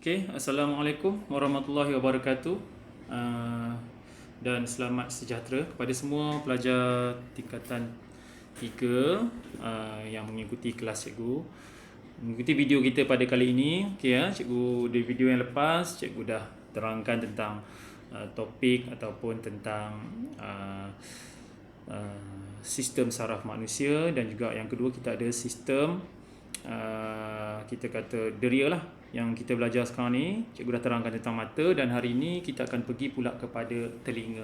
Okay, Assalamualaikum warahmatullahi wabarakatuh. uh, dan selamat sejahtera kepada semua pelajar tingkatan 3 yang mengikuti kelas cikgu, mengikuti video kita pada kali ini. Okay, cikgu di video yang lepas cikgu dah terangkan tentang topik ataupun tentang sistem saraf manusia, dan juga yang kedua kita ada sistem kita kata deria lah yang kita belajar sekarang ni. Cikgu dah terangkan tentang mata, dan hari ini kita akan pergi pula kepada telinga.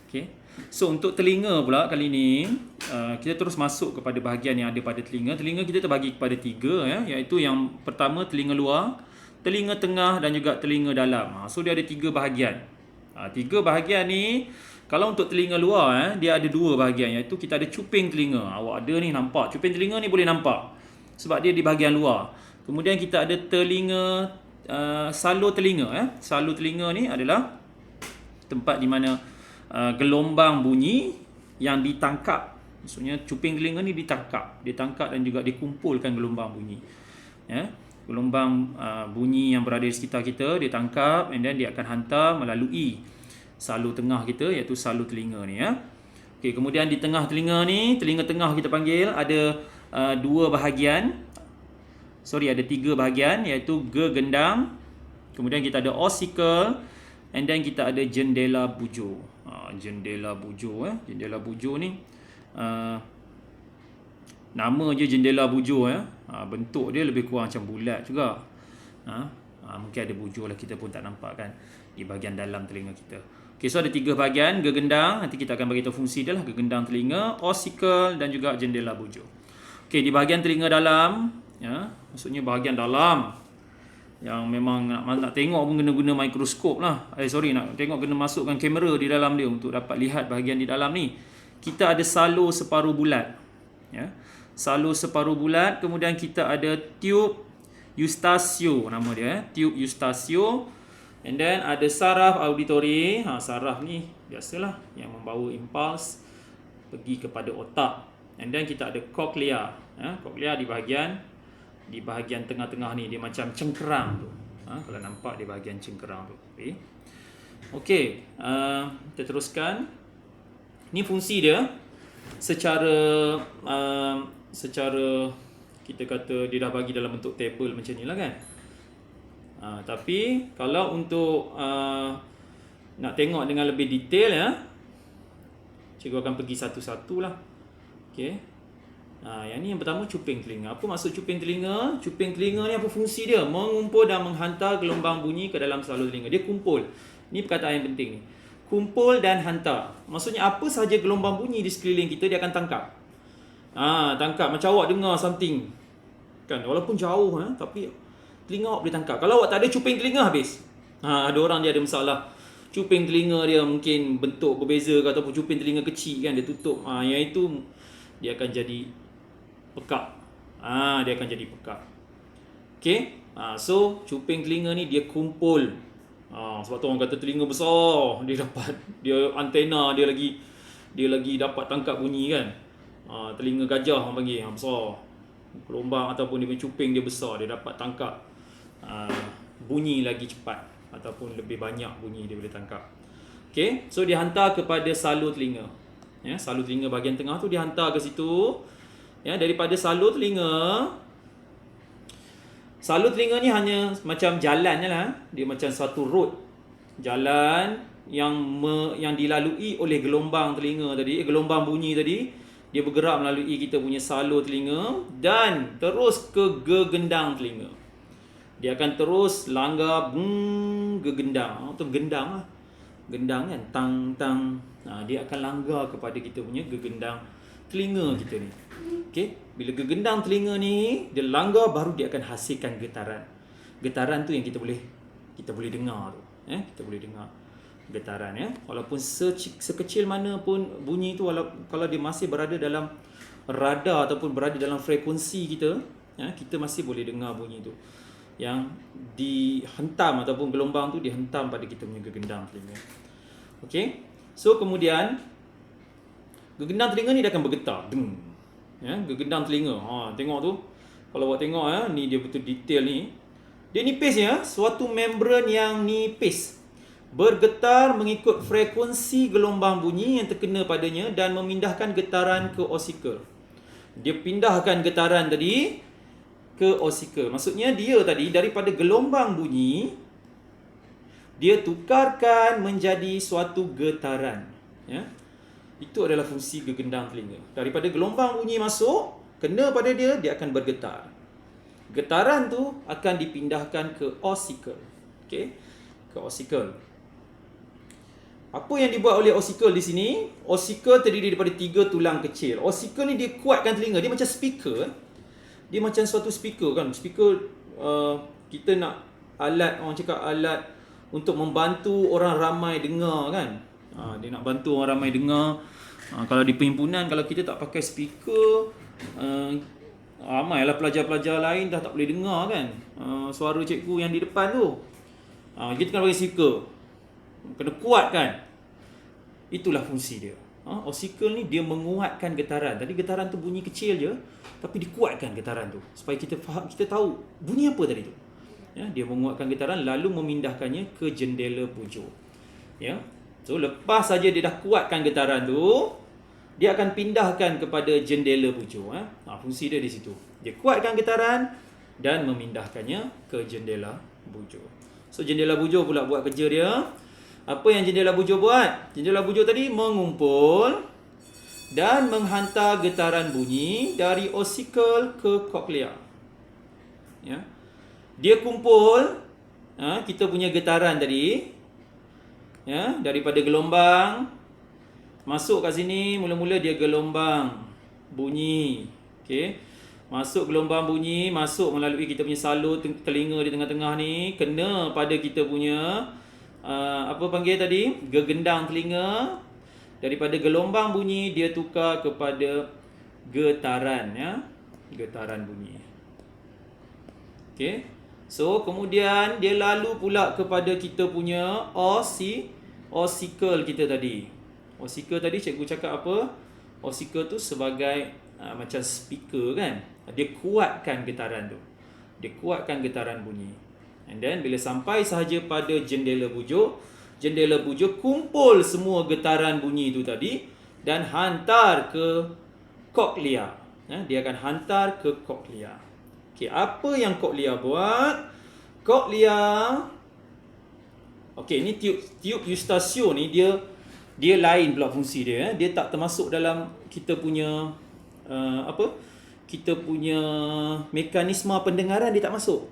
Okay. So untuk telinga pula kali ni kita terus masuk kepada bahagian yang ada pada telinga. Telinga kita terbagi kepada 3 iaitu yang pertama telinga luar, telinga tengah dan juga telinga dalam. So dia ada 3 bahagian. 3 bahagian ni, kalau untuk telinga luar dia ada 2 bahagian, iaitu kita ada cuping telinga. Awak ada ni, nampak cuping telinga ni, boleh nampak sebab dia di bahagian luar. Kemudian kita ada telinga salur telinga. Salur telinga ni adalah tempat di mana gelombang bunyi yang ditangkap. Maksudnya cuping telinga ni ditangkap dan juga dikumpulkan gelombang bunyi. Gelombang bunyi yang berada di sekitar kita ditangkap, and then dia akan hantar melalui salur tengah kita, iaitu salur telinga ni. Okey, kemudian di tengah telinga ni, telinga tengah kita panggil, ada 2 bahagian. Ada 3 bahagian, iaitu gegendang, kemudian kita ada ossicle, and then kita ada jendela bujur. Jendela bujur. Jendela bujur ni nama je jendela bujur. Bentuk dia lebih kurang macam bulat juga. Mungkin ada bujur lah, kita pun tak nampak kan di bahagian dalam telinga kita. Okay, so ada 3 bahagian gegendang. Nanti kita akan beritahu fungsi dia lah: gegendang telinga, ossicle dan juga jendela bujur. Okay, di bahagian telinga dalam, maksudnya bahagian dalam yang memang nak tengok pun kena guna mikroskop lah. Nak tengok kena masukkan kamera di dalam dia untuk dapat lihat bahagian di dalam ni. Kita ada salur separuh bulat. Salur separuh bulat. Kemudian kita ada tube Eustachio, nama dia. Tube Eustachio. And then ada saraf auditory. Saraf ni biasalah yang membawa impuls pergi kepada otak. And then kita ada cochlea. Cochlea di bahagian tengah-tengah ni, dia macam cengkerang tu. Kalau nampak di bahagian cengkerang tu. Okey, kita teruskan. Ni fungsi dia secara kita kata dia dah bagi dalam bentuk table macam ni lah kan. Tapi kalau untuk nak tengok dengan lebih detail, cikgu akan pergi satu-satu lah. Okey. Yang ni yang pertama, cuping telinga. Apa maksud cuping telinga? Cuping telinga ni apa fungsi dia? Mengumpul dan menghantar gelombang bunyi ke dalam salur telinga. Dia kumpul. Ni perkataan yang penting ni. Kumpul dan hantar. Maksudnya apa sahaja gelombang bunyi di sekeliling kita, dia akan tangkap. Tangkap. Macam awak dengar something. Kan? Walaupun jauh, tapi telinga awak boleh tangkap. Kalau awak tak ada cuping telinga, habis. Ada orang dia ada masalah. Cuping telinga dia mungkin bentuk berbeza ke, ataupun cuping telinga kecil kan, dia tutup. Yang itu dia akan jadi pekat. Dia akan jadi pekat. Okey. So cuping telinga ni dia kumpul. Sebab tu orang kata telinga besar, dia antena dia lagi dapat tangkap bunyi kan. Telinga gajah orang panggil, besar. Gelombang ataupun dia punya cuping dia besar, dia dapat tangkap bunyi lagi cepat, ataupun lebih banyak bunyi dia boleh tangkap. Okey, so dia hantar kepada salur telinga. Salur telinga bahagian tengah tu dihantar ke situ. Daripada salur telinga ni hanya macam jalan je lah. Dia macam satu road, jalan yang dilalui oleh gelombang telinga tadi, gelombang bunyi tadi. Dia bergerak melalui kita punya salur telinga dan terus ke gegendang telinga. Dia akan terus langgar gegendang atau gendang lah. Gendang kan, tang. Dia akan langgar kepada kita punya gegendang telinga kita ni. Okey, bila gegendang telinga ni dia langgar, baru dia akan hasilkan getaran. Getaran tu yang kita boleh dengar tu. Kita boleh dengar getaran Walaupun sekecil mana pun bunyi tu, kalau dia masih berada dalam radar ataupun berada dalam frekuensi kita, kita masih boleh dengar bunyi tu. Yang dihentam ataupun gelombang tu dihentam pada kita punya gegendang telinga. Okey. So kemudian gegendang telinga ni dia akan bergetar. Gegendang telinga. Tengok tu. Kalau awak tengok ni dia betul detail ni. Dia nipis ya, suatu membran yang nipis. Bergetar mengikut frekuensi gelombang bunyi yang terkena padanya dan memindahkan getaran ke osikel. Dia pindahkan getaran tadi ke osikel. Maksudnya dia tadi daripada gelombang bunyi, dia tukarkan menjadi suatu getaran. Ya. Itu adalah fungsi gegendang telinga. Daripada gelombang bunyi masuk, kena pada dia, dia akan bergetar. Getaran tu akan dipindahkan ke osikel. Okey, ke osikel. Apa yang dibuat oleh osikel di sini? Osikel terdiri daripada 3 tulang kecil. Osikel ni dia kuatkan telinga. Dia macam speaker. Dia macam suatu speaker kan. Speaker kita nak alat, orang cakap alat untuk membantu orang ramai dengar kan. Dia nak bantu orang ramai dengar. Kalau di perhimpunan, kalau kita tak pakai speaker, ramailah pelajar-pelajar lain dah tak boleh dengar kan suara cikgu yang di depan tu. Kita kena pakai speaker. Kena kuatkan. Itulah fungsi dia. Osikel ni dia menguatkan getaran. Tadi getaran tu bunyi kecil je, tapi dikuatkan getaran tu supaya kita faham, kita tahu bunyi apa tadi tu. Ya, dia menguatkan getaran lalu memindahkannya ke jendela bujur. Ya. So lepas saja dia dah kuatkan getaran tu, dia akan pindahkan kepada jendela bujur. Fungsi dia di situ. Dia kuatkan getaran dan memindahkannya ke jendela bujur. So jendela bujur pula buat kerja dia. Apa yang jendela bujur buat? Jendela bujur tadi mengumpul dan menghantar getaran bunyi dari osikel ke koklea. Ya. Dia kumpul kita punya getaran tadi, ya, daripada gelombang masuk kat sini. Mula-mula dia gelombang bunyi. Okey. Masuk gelombang bunyi, masuk melalui kita punya salur telinga di tengah-tengah ni, kena pada kita punya apa panggil tadi? Gegendang telinga. Daripada gelombang bunyi dia tukar kepada getaran, ya. Getaran bunyi. Okey. So kemudian dia lalu pula kepada kita punya osikel kita tadi. Osikel tadi cikgu cakap apa? Osikel tu sebagai macam speaker kan. Dia kuatkan getaran tu. Dia kuatkan getaran bunyi. And then bila sampai sahaja pada jendela bujur kumpul semua getaran bunyi tu tadi dan hantar ke koklea. Dia akan hantar ke koklea. Okey, apa yang koklea buat? Koklea, okey, ni tiub Eustachian ni dia lain pula fungsi dia. Dia tak termasuk dalam kita punya kita punya mekanisme pendengaran, dia tak masuk.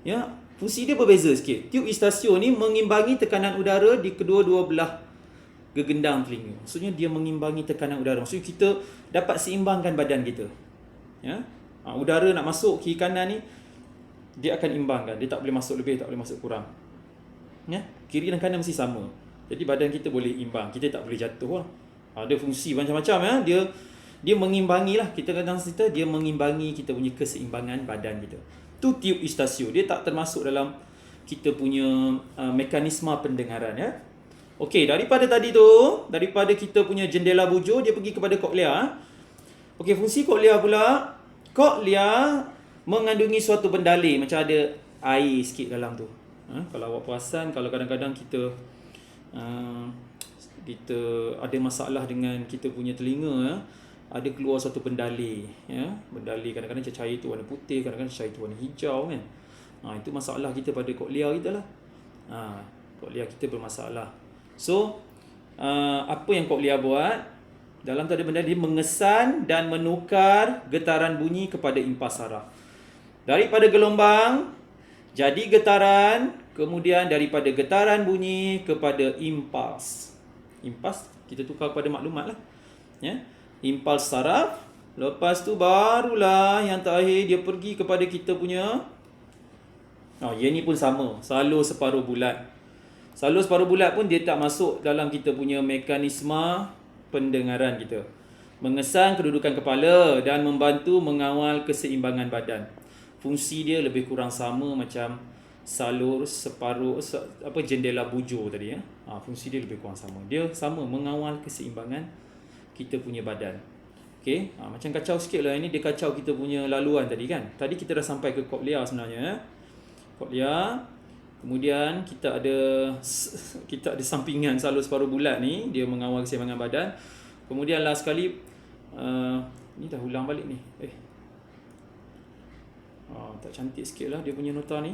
Ya, fungsi dia berbeza sikit. Tiub Eustachian ni mengimbangi tekanan udara di kedua-dua belah gegendang telinga. Maksudnya dia mengimbangi tekanan udara. Maksudnya kita dapat seimbangkan badan kita. Ya. Udara nak masuk kiri kanan ni, dia akan imbangkan. Dia tak boleh masuk lebih, tak boleh masuk kurang. Ya, kiri dan kanan mesti sama. Jadi badan kita boleh imbang. Kita tak boleh jatuh lah. Ada fungsi macam-macam ya. Dia mengimbangi lah. Kita kadang cerita dia mengimbangi kita punya keseimbangan badan kita. Tu tiub Eustachian. Dia tak termasuk dalam kita punya mekanisme pendengaran ya. Okey, daripada tadi tu, daripada kita punya jendela bujur, dia pergi kepada koklea. Okey, fungsi koklea pula. Koklea mengandungi suatu bendalih, macam ada air sikit dalam tu. Kalau awak perasan, kalau kadang-kadang kita ada masalah dengan kita punya telinga, ada keluar suatu bendalih, ya. Bendalih kadang-kadang cair tu warna putih, kadang-kadang cair tu warna hijau kan. Itu masalah kita pada koklea kita lah. Koklea kita bermasalah. So apa yang koklea buat? Dalam tu ada benda dia mengesan dan menukar getaran bunyi kepada impas saraf. Daripada gelombang jadi getaran, kemudian daripada getaran bunyi kepada impas. Impas kita tukar kepada maklumat lah. Ya. Impuls saraf. Lepas tu barulah yang terakhir dia pergi kepada kita punya yang ni pun sama, salur separuh bulat. Salur separuh bulat pun dia tak masuk dalam kita punya mekanisme pendengaran kita. Mengesan kedudukan kepala dan membantu mengawal keseimbangan badan. Fungsi dia lebih kurang sama macam salur separuh jendela bujur tadi ya. Fungsi dia lebih kurang sama. Dia sama mengawal keseimbangan kita punya badan. Okey, macam kacau sikit lah ini, dia kacau kita punya laluan tadi kan. Tadi kita dah sampai ke koklea sebenarnya. Koklia. Kemudian kita ada sampingan salur separuh bulat ni, dia mengawal keseimbangan badan. Kemudian last sekali ni dah ulang balik ni. Tak cantik sikit lah dia punya nota ni.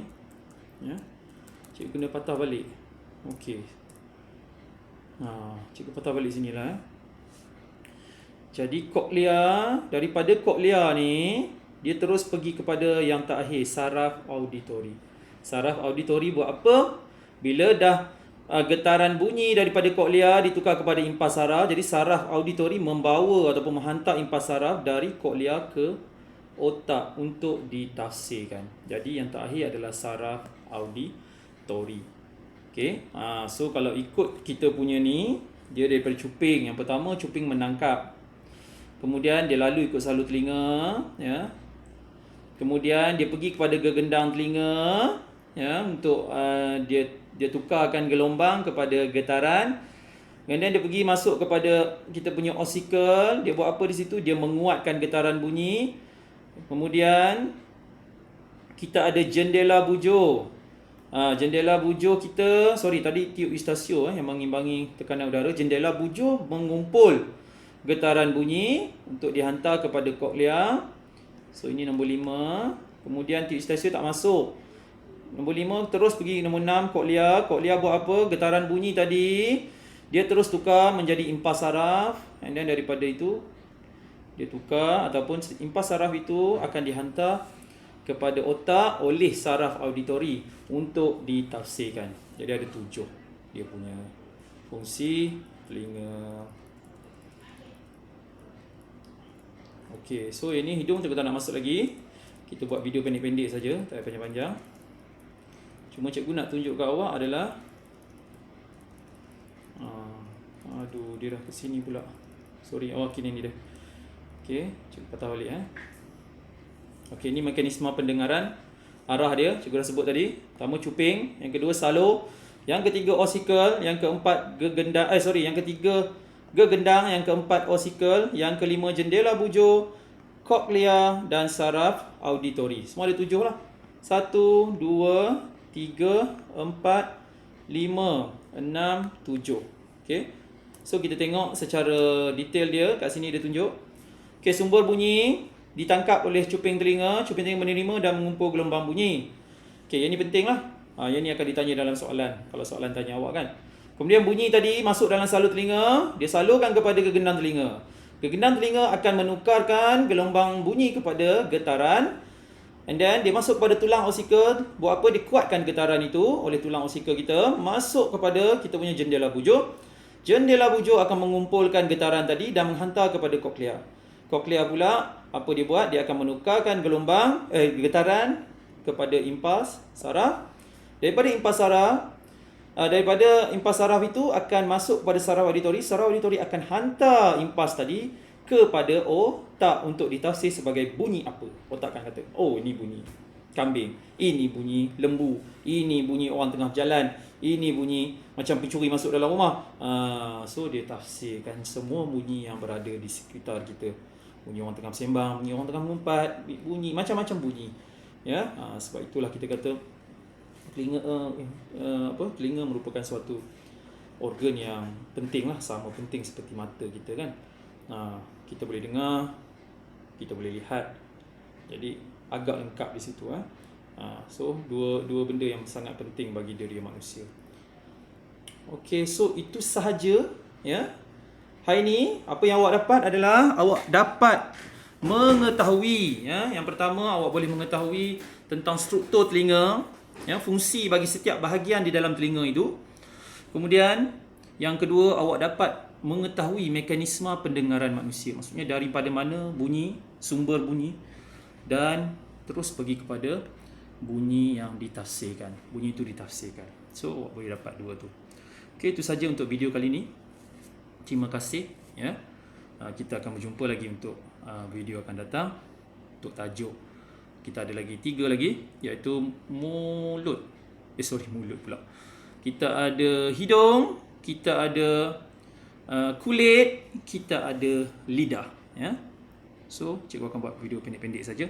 Ya. Cikgu kena patah balik. Okey. Cikgu patah balik sinilah. Jadi koklia, daripada koklia ni dia terus pergi kepada yang terakhir, saraf auditori. Saraf auditori buat apa? Bila dah getaran bunyi daripada koklia ditukar kepada impas saraf, jadi saraf auditori membawa ataupun menghantar impas saraf dari koklia ke otak untuk ditafsirkan. Jadi yang terakhir adalah saraf auditori. Okey. So kalau ikut kita punya ni, dia daripada cuping. Yang pertama cuping menangkap. Kemudian dia lalu ikut salur telinga, ya. Kemudian dia pergi kepada gegendang telinga, ya, untuk dia tukarkan gelombang kepada getaran. Kemudian dia pergi masuk kepada kita punya osikel. Dia buat apa di situ? Dia menguatkan getaran bunyi. Kemudian kita ada jendela bujur. Jendela bujur kita, tadi tiup Eustacio yang mengimbangi tekanan udara. Jendela bujur mengumpul getaran bunyi untuk dihantar kepada koklia. So ini nombor 5. Kemudian tiup Eustacio tak masuk. Nombor 5 terus pergi nombor 6 koklia. Koklia buat apa? Getaran bunyi tadi dia terus tukar menjadi impas saraf, and then daripada itu dia tukar ataupun impas saraf itu akan dihantar kepada otak oleh saraf auditori untuk ditafsirkan. Jadi ada 7 dia punya fungsi telinga. Okey, so ini hidung kita tak nak masuk lagi. Kita buat video pendek-pendek saja, tak payah panjang-panjang. Cuma cikgu nak tunjuk kat awak adalah dia dah ke sini pula. Kini ni dah. Okey, cikgu patah balik Okey, ni mekanisme pendengaran. Arah dia cikgu dah sebut tadi. Pertama cuping, yang kedua salur, yang ketiga osikel, yang keempat gegendang, yang ketiga gegendang, yang keempat osikel, yang kelima jendela bujur, koklia dan saraf auditori. Semua ada 7 lah. 1, 2, 3, 4, 5, 6, 7. Okey. So kita tengok secara detail dia. Kat sini dia tunjuk. Okey, sumber bunyi ditangkap oleh cuping telinga. Cuping telinga menerima dan mengumpul gelombang bunyi. Okey, yang ni penting lah. Yang ni akan ditanya dalam soalan. Kalau soalan tanya awak kan. Kemudian bunyi tadi masuk dalam salur telinga. Dia salurkan kepada gegendang telinga. Gegendang telinga akan menukarkan gelombang bunyi kepada getaran. And then dia masuk kepada tulang osikel. Buat apa? Dia kuatkan getaran itu oleh tulang osikel kita. Masuk kepada kita punya jendela bujur. Jendela bujur akan mengumpulkan getaran tadi dan menghantar kepada koklia. Koklia pula, apa dia buat? Dia akan menukarkan gelombang getaran kepada impas saraf. Daripada impas saraf itu akan masuk kepada saraf auditori. Saraf auditori akan hantar impas tadi kepada otak untuk ditafsir sebagai bunyi apa. Otak akan kata, oh ini bunyi kambing, ini bunyi lembu, ini bunyi orang tengah berjalan, ini bunyi macam pencuri masuk dalam rumah. So dia tafsirkan semua bunyi yang berada di sekitar kita. Bunyi orang tengah bersembang, bunyi orang tengah mengumpat, bunyi macam-macam bunyi. Ya, sebab itulah kita kata telinga merupakan suatu organ yang penting lah, sama penting seperti mata kita kan. Kita boleh dengar, kita boleh lihat. Jadi agak lengkap di situ. So dua benda yang sangat penting bagi diri manusia. Okey, so itu sahaja ya. Hari ni apa yang awak dapat adalah awak dapat mengetahui ya. Yang pertama, awak boleh mengetahui tentang struktur telinga, ya, fungsi bagi setiap bahagian di dalam telinga itu. Kemudian yang kedua, awak dapat mengetahui mekanisme pendengaran manusia. Maksudnya daripada mana bunyi, sumber bunyi, dan terus pergi kepada bunyi yang ditafsirkan. Bunyi itu ditafsirkan. So awak boleh dapat dua tu. Okey, itu saja untuk video kali ini. Terima kasih ya. Kita akan berjumpa lagi untuk video akan datang. Untuk tajuk kita ada lagi 3 lagi, iaitu mulut. Mulut pula. Kita ada hidung, kita ada kulit, kita ada lidah ya. So cikgu akan buat video pendek-pendek saja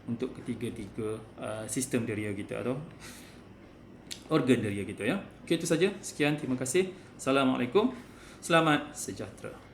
untuk ketiga-tiga sistem deria kita atau organ deria kita ya. Okey, itu saja. Sekian, terima kasih. Assalamualaikum. Selamat sejahtera.